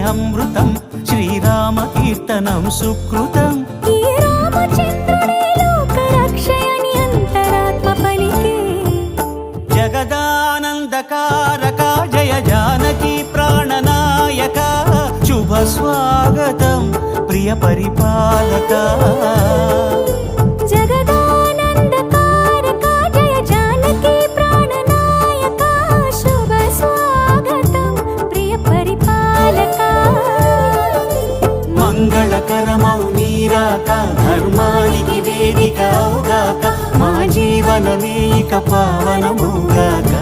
అమృతం శ్రీరామ కీర్తనం సుకృతం. ఈ రామచంద్రుడే లోకరక్షయని అంతరాత్మ పలికే. జగదానందకారక జయ జానకి ప్రాణనాయక శుభ స్వాగతం ప్రియ పరిపాలక. జగదానందకారక జయ జానకి ప్రాణనాయక శుభ స్వాగతం ప్రియ పరిపాలక. మంగళకరమౌ నీరాక ధర్మానికి వేదిక అవుగాక మా జీవనమే ఇక పావనమౌగాక.